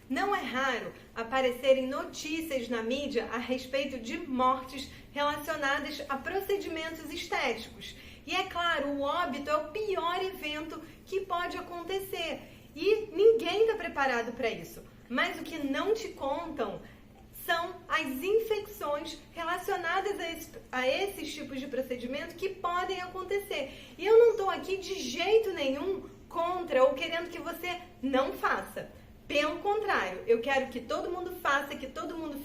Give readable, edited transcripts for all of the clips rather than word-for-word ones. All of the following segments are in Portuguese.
Não é raro aparecerem notícias na mídia a respeito de mortes relacionadas a procedimentos estéticos. E é claro, o óbito é o pior evento que pode acontecer e ninguém está preparado para isso. Mas o que não te contam são as infecções relacionadas a esses tipos de procedimento que podem acontecer. E eu não estou aqui de jeito nenhum contra ou querendo que você não faça. Pelo contrário, eu quero que todo mundo faça, que todo mundo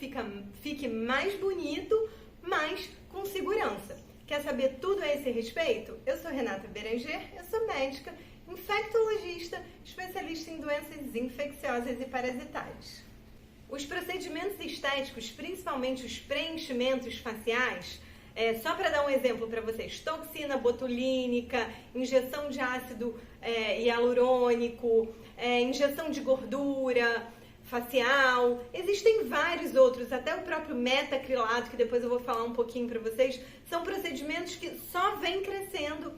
fique mais bonito, mas com segurança. Quer saber tudo a esse respeito? Eu sou Renata Beranger, eu sou médica, infectologista, especialista em doenças infecciosas e parasitárias. Os procedimentos estéticos, principalmente os preenchimentos faciais, só para dar um exemplo para vocês, toxina botulínica, injeção de ácido hialurônico, injeção de gordura facial, existem vários outros, até o próprio metacrilato, que depois eu vou falar um pouquinho para vocês, são procedimentos que só vêm crescendo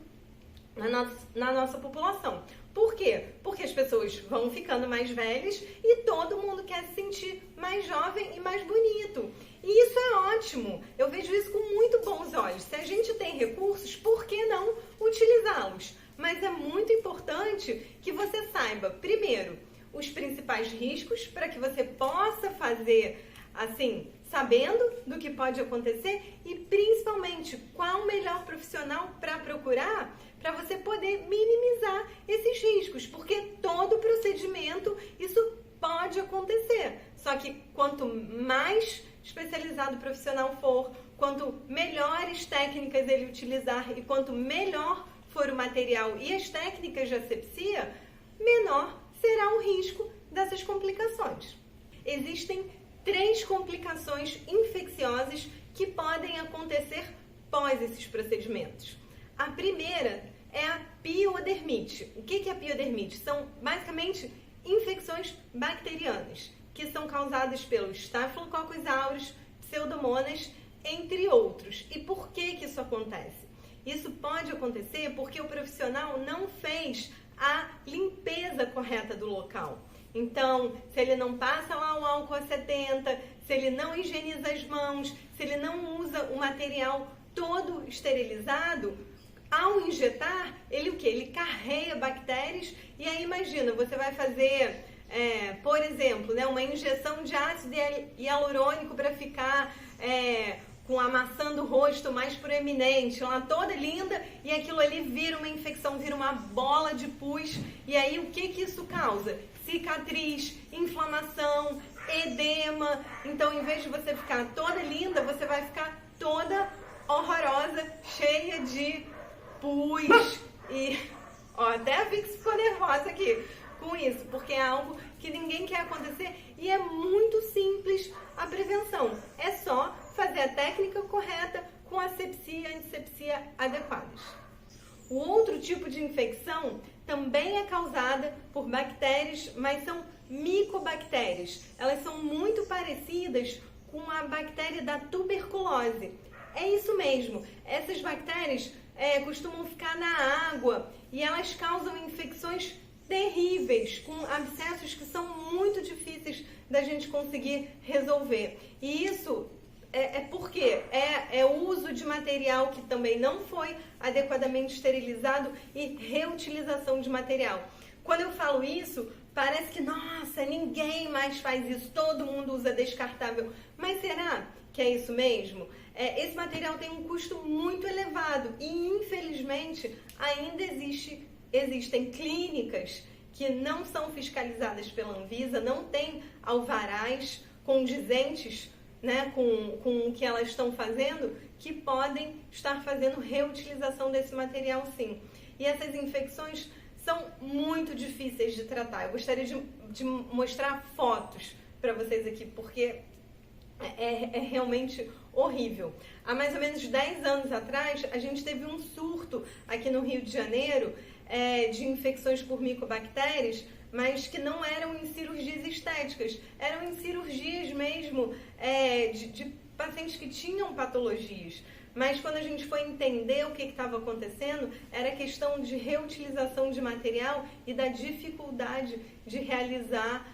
na nossa população. Por quê? Porque as pessoas vão ficando mais velhas e todo mundo quer se sentir mais jovem e mais bonito. E isso é ótimo. Eu vejo isso com muito bons olhos. Se a gente tem recursos, por que não utilizá-los? Mas é muito importante que você saiba, primeiro, os principais riscos para que você possa fazer assim, sabendo do que pode acontecer e principalmente qual o melhor profissional para procurar para você poder minimizar esses riscos, porque todo procedimento isso pode acontecer. Só que quanto mais especializado o profissional for, quanto melhores técnicas ele utilizar e quanto melhor for o material e as técnicas de asepsia, menor será o risco dessas complicações. Existem 3 complicações infecciosas que podem acontecer pós esses procedimentos. A primeira é a piodermite. O que é a piodermite? São basicamente infecções bacterianas, que são causadas pelos Staphylococcus aureus, Pseudomonas, entre outros. E por que isso acontece? Isso pode acontecer porque o profissional não fez a limpeza correta do local. Então, se ele não passa lá o álcool a 70, se ele não higieniza as mãos, se ele não usa o material todo esterilizado, ao injetar, ele o quê? Ele carrega bactérias e aí imagina, você vai fazer, por exemplo, né, uma injeção de ácido hialurônico para ficar com a maçã do rosto mais proeminente, lá toda linda, e aquilo ali vira uma infecção, vira uma bola de pus, e aí o que isso causa? Cicatriz, inflamação, edema. Então, em vez de você ficar toda linda, você vai ficar toda horrorosa, cheia de pus e até a Vix ficou nervosa aqui com isso, porque é algo que ninguém quer acontecer e é muito simples a prevenção. É só fazer a técnica correta com asepsia e antisepsia adequadas. O outro tipo de infecção também é causada por bactérias, mas são micobactérias. Elas são muito parecidas com a bactéria da tuberculose. É isso mesmo. Essas bactérias costumam ficar na água e elas causam infecções terríveis, com abscessos que são muito difíceis da gente conseguir resolver. E isso porque é o uso de material que também não foi adequadamente esterilizado e reutilização de material. Quando eu falo isso, parece que, nossa, ninguém mais faz isso, todo mundo usa descartável. Mas será que é isso mesmo? Esse material tem um custo muito elevado e, infelizmente, ainda existem clínicas que não são fiscalizadas pela Anvisa, não têm alvarás condizentes, né, com o que elas estão fazendo, que podem estar fazendo reutilização desse material sim. E essas infecções são muito difíceis de tratar. Eu gostaria de mostrar fotos para vocês aqui, porque é realmente horrível. Há mais ou menos 10 anos atrás, a gente teve um surto aqui no Rio de Janeiro de infecções por micobactérias, mas que não eram em cirurgias estéticas, eram em cirurgias mesmo de pacientes que tinham patologias. Mas quando a gente foi entender o que estava acontecendo, era questão de reutilização de material e da dificuldade de realizar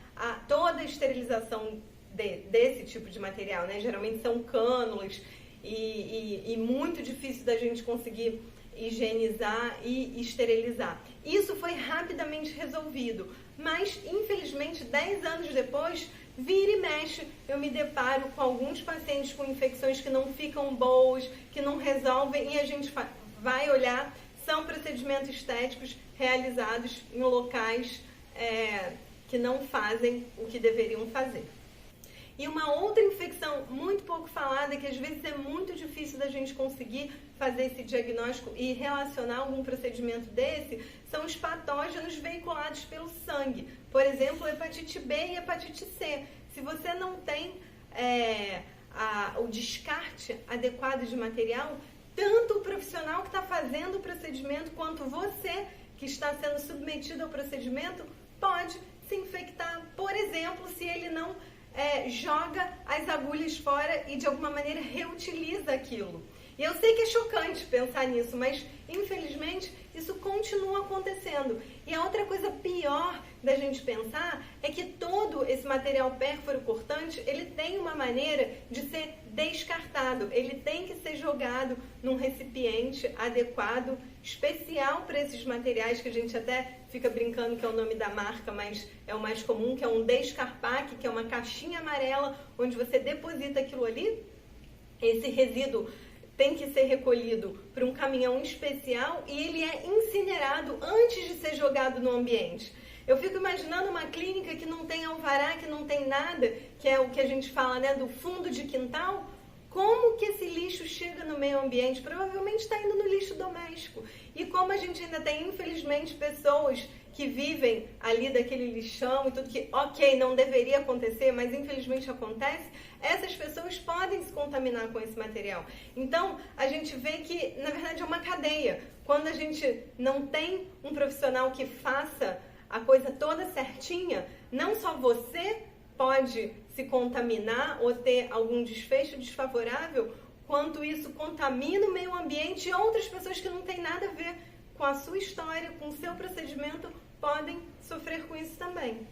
toda a esterilização desse tipo de material, né? Geralmente são cânulas e muito difícil da gente conseguir higienizar e esterilizar. Isso foi rapidamente resolvido, mas infelizmente 10 anos depois, vira e mexe, eu me deparo com alguns pacientes com infecções que não ficam boas, que não resolvem, e a gente vai olhar, são procedimentos estéticos realizados em locais que não fazem o que deveriam fazer. E uma outra infecção muito pouco falada, que às vezes é muito difícil da gente conseguir fazer esse diagnóstico e relacionar algum procedimento desse, são os patógenos veiculados pelo sangue. Por exemplo, hepatite B e hepatite C. Se você não tem o descarte adequado de material, tanto o profissional que está fazendo o procedimento, quanto você que está sendo submetido ao procedimento, pode se infectar. Por exemplo, se ele não joga as agulhas fora e de alguma maneira reutiliza aquilo. E eu sei que é chocante pensar nisso, mas infelizmente isso continua acontecendo. E a outra coisa pior da gente pensar é que todo esse material pérfuro cortante, ele tem uma maneira de ser descartado. Ele tem que ser jogado num recipiente adequado, especial para esses materiais, que a gente até fica brincando que é o nome da marca, mas é o mais comum, que é um descarpaque, que é uma caixinha amarela onde você deposita aquilo ali. Esse resíduo tem que ser recolhido para um caminhão especial e ele é incinerado antes de ser jogado no ambiente. Eu fico imaginando uma clínica que não tem alvará, que não tem nada, que é o que a gente fala, né, do fundo de quintal. Como que esse lixo chega no meio ambiente? Provavelmente está indo no lixo doméstico. E como a gente ainda tem, infelizmente, pessoas que vivem ali daquele lixão e tudo que, ok, não deveria acontecer, mas infelizmente acontece, essas pessoas podem se contaminar com esse material. Então, a gente vê que, na verdade, é uma cadeia. Quando a gente não tem um profissional que faça a coisa toda certinha, não só você pode se contaminar ou ter algum desfecho desfavorável, quanto isso contamina o meio ambiente e outras pessoas que não têm nada a ver com a sua história, com o seu procedimento, podem sofrer com isso também.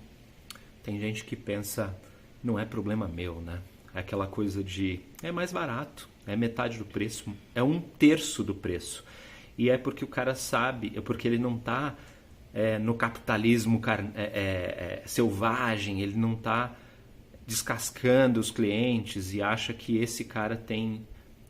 Tem gente que pensa, não é problema meu, né? É aquela coisa de, é mais barato, é metade do preço, é 1/3 do preço. E é porque o cara sabe, é porque ele não está no capitalismo selvagem, ele não está descascando os clientes e acha que esse cara tem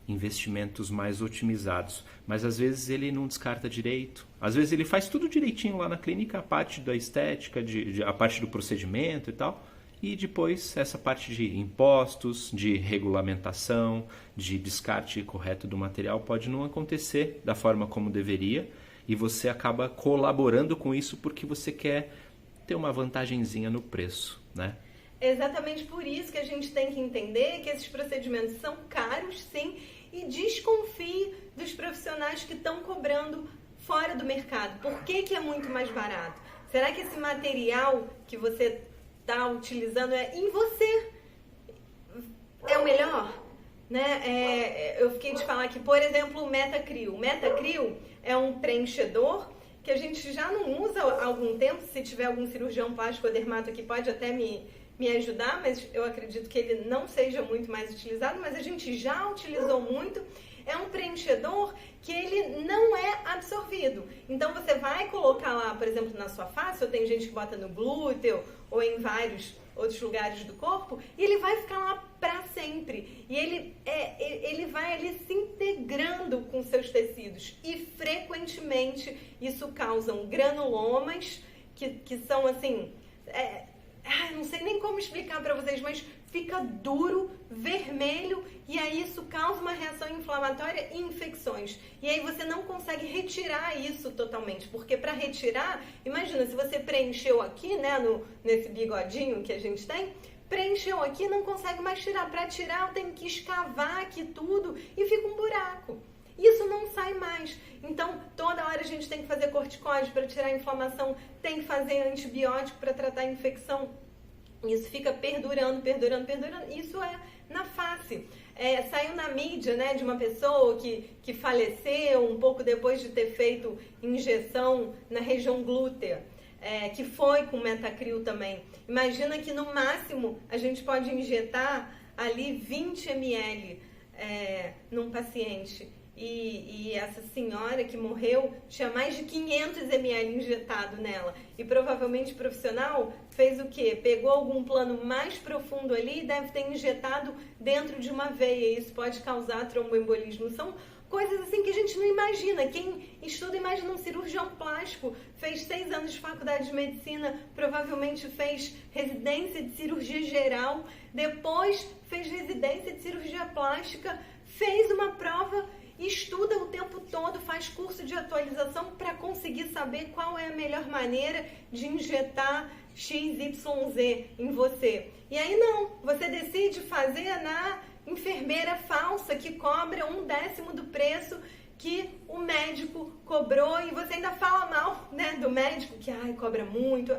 investimentos mais otimizados. Mas às vezes ele não descarta direito. Às vezes ele faz tudo direitinho lá na clínica, a parte da estética, a parte do procedimento e tal. E depois essa parte de impostos, de regulamentação, de descarte correto do material pode não acontecer da forma como deveria. E você acaba colaborando com isso porque você quer ter uma vantagenzinha no preço, né? Exatamente por isso que a gente tem que entender que esses procedimentos são caros, sim, e desconfie dos profissionais que estão cobrando fora do mercado. Por que é muito mais barato? Será que esse material que você está utilizando em você é o melhor? Né? Eu fiquei de falar que, por exemplo, o Metacril. O Metacril é um preenchedor que a gente já não usa há algum tempo. Se tiver algum cirurgião plástico ou dermato aqui, pode até me ajudar, mas eu acredito que ele não seja muito mais utilizado, mas a gente já utilizou muito. É um preenchedor que ele não é absorvido. Então você vai colocar lá, por exemplo, na sua face, ou tem gente que bota no glúteo, ou em vários outros lugares do corpo, e ele vai ficar lá para sempre. E ele vai ali se integrando com seus tecidos. E frequentemente isso causa granulomas, que são assim... não sei nem como explicar para vocês, mas fica duro, vermelho, e aí isso causa uma reação inflamatória e infecções. E aí você não consegue retirar isso totalmente, porque para retirar, imagina, se você preencheu aqui, né, nesse bigodinho que a gente tem, preencheu aqui, não consegue mais tirar. Para tirar, eu tenho que escavar aqui tudo e fica um buraco. Isso não sai mais. Então, toda hora a gente tem que fazer corticóide para tirar a inflamação, tem que fazer antibiótico para tratar a infecção. Isso fica perdurando. Isso é na face. Saiu na mídia, né, de uma pessoa que faleceu um pouco depois de ter feito injeção na região glútea, que foi com Metacril também. Imagina que no máximo a gente pode injetar ali 20 ml num paciente. E essa senhora que morreu tinha mais de 500 ml injetado nela. E provavelmente o profissional fez o quê? Pegou algum plano mais profundo ali e deve ter injetado dentro de uma veia. Isso pode causar tromboembolismo. São coisas assim que a gente não imagina. Quem estuda, imagina um cirurgião plástico, fez 6 anos de faculdade de medicina, provavelmente fez residência de cirurgia geral, depois fez residência de cirurgia plástica, fez uma prova, estuda o tempo todo, faz curso de atualização para conseguir saber qual é a melhor maneira de injetar XYZ em você. E aí não, você decide fazer na enfermeira falsa que cobra 1/10 do preço que o médico cobrou e você ainda fala mal, né, do médico, que cobra muito.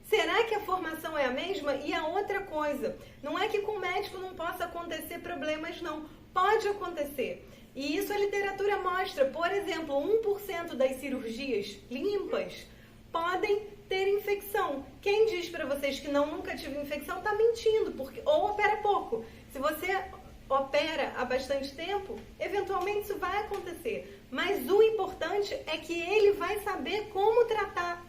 Será que a formação é a mesma? E a outra coisa, não é que com o médico não possa acontecer problemas, não. Pode acontecer. E isso a literatura mostra. Por exemplo, 1% das cirurgias limpas podem ter infecção. Quem diz para vocês que nunca tive infecção está mentindo, ou opera pouco. Se você opera há bastante tempo, eventualmente isso vai acontecer. Mas o importante é que ele vai saber como tratar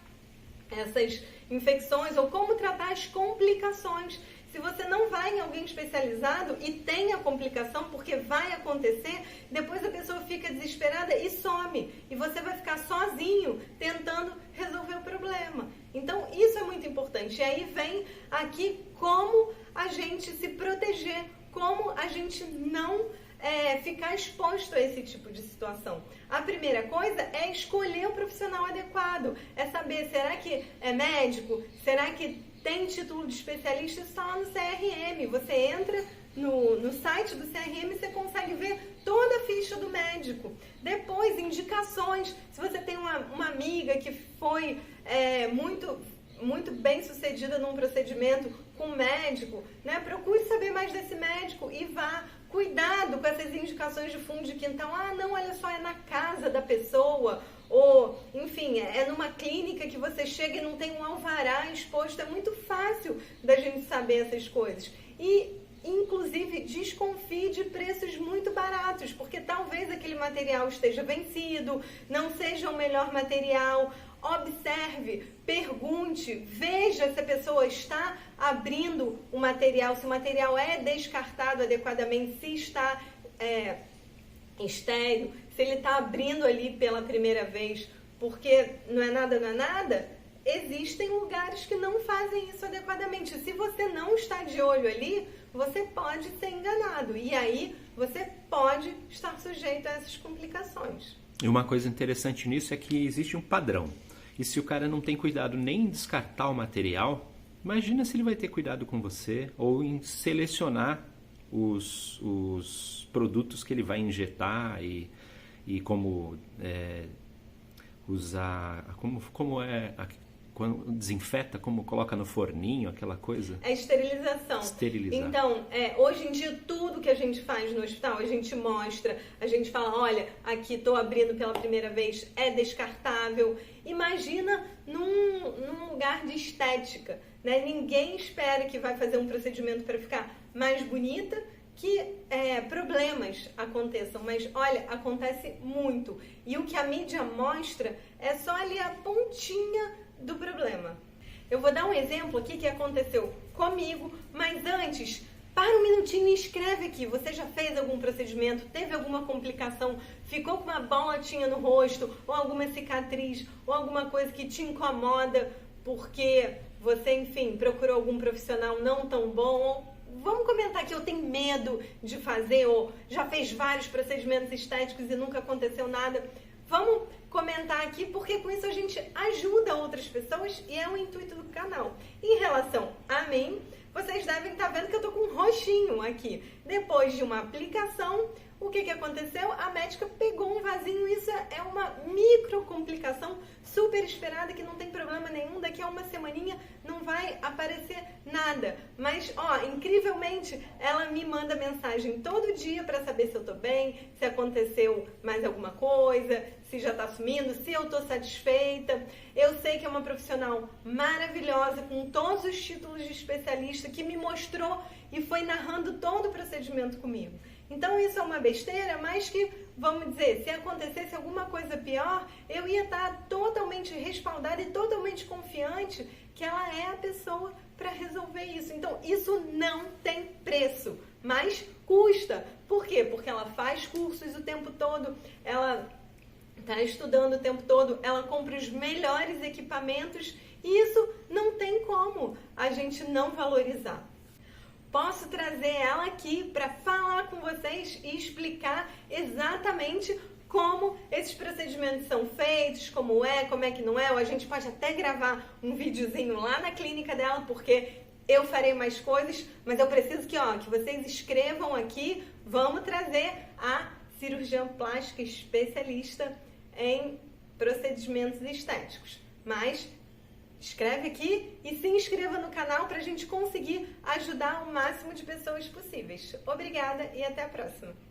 essas infecções ou como tratar as complicações. Se você não vai em alguém especializado e tem a complicação, porque vai acontecer, depois a pessoa fica desesperada e some. E você vai ficar sozinho tentando resolver o problema. Então, isso é muito importante. E aí vem aqui como a gente se proteger, como a gente não ficar exposto a esse tipo de situação. A primeira coisa é escolher o profissional adequado. É saber, será que é médico? Será que tem título de especialista? Está lá no CRM. Você entra no site do CRM e você consegue ver toda a ficha do médico. Depois, indicações. Se você tem uma amiga que foi muito bem sucedida num procedimento com um médico, né? Procure saber mais desse médico e vá. Cuidado com essas indicações de fundo de quintal. Não, olha só, é na casa da pessoa. Ou, enfim, é numa clínica que você chega e não tem um alvará exposto. É muito fácil da gente saber essas coisas. E, inclusive, desconfie de preços muito baratos, porque talvez aquele material esteja vencido, não seja o melhor material. Observe, pergunte, veja se a pessoa está abrindo o material, se o material é descartado adequadamente, se está estéril, se ele está abrindo ali pela primeira vez, porque não é nada, existem lugares que não fazem isso adequadamente. Se você não está de olho ali, você pode ser enganado e aí você pode estar sujeito a essas complicações. E uma coisa interessante nisso é que existe um padrão. E se o cara não tem cuidado nem em descartar o material, imagina se ele vai ter cuidado com você ou em selecionar os produtos que ele vai injetar e como usar, como quando desinfeta, como coloca no forninho, aquela coisa. É esterilização. Esterilizar. Então, hoje em dia, tudo que a gente faz no hospital, a gente mostra, a gente fala, olha, aqui estou abrindo pela primeira vez, é descartável. Imagina num lugar de estética, né? Ninguém espera que vai fazer um procedimento para ficar mais bonita, que problemas aconteçam, mas olha, acontece muito. E o que a mídia mostra é só ali a pontinha do problema. Eu vou dar um exemplo aqui que aconteceu comigo, mas antes, para um minutinho e escreve aqui. Você já fez algum procedimento, teve alguma complicação, ficou com uma bolotinha no rosto, ou alguma cicatriz, ou alguma coisa que te incomoda porque você, enfim, procurou algum profissional não tão bom? Vamos comentar que eu tenho medo de fazer, ou já fez vários procedimentos estéticos e nunca aconteceu nada. Vamos comentar aqui, porque com isso a gente ajuda outras pessoas e é o intuito do canal. Em relação a mim, vocês devem estar vendo que eu tô com um roxinho aqui. Depois de uma aplicação, O que aconteceu? A médica pegou um vasinho, isso é uma micro complicação super esperada que não tem problema nenhum, daqui a uma semaninha não vai aparecer nada. Mas, incrivelmente, ela me manda mensagem todo dia para saber se eu tô bem, se aconteceu mais alguma coisa, se já tá sumindo, se eu tô satisfeita. Eu sei que é uma profissional maravilhosa, com todos os títulos de especialista, que me mostrou e foi narrando todo o procedimento comigo. Então isso é uma besteira, mas que, vamos dizer, se acontecesse alguma coisa pior, eu ia estar totalmente respaldada e totalmente confiante que ela é a pessoa para resolver isso. Então isso não tem preço, mas custa. Por quê? Porque ela faz cursos o tempo todo, ela está estudando o tempo todo, ela compra os melhores equipamentos e isso não tem como a gente não valorizar. Posso trazer ela aqui para falar com vocês e explicar exatamente como esses procedimentos são feitos, como é que não é, ou a gente pode até gravar um videozinho lá na clínica dela, porque eu farei mais coisas, mas eu preciso que vocês escrevam aqui, vamos trazer a cirurgiã plástica especialista em procedimentos estéticos. Mas escreve aqui e se inscreva no canal para a gente conseguir ajudar o máximo de pessoas possíveis. Obrigada e até a próxima!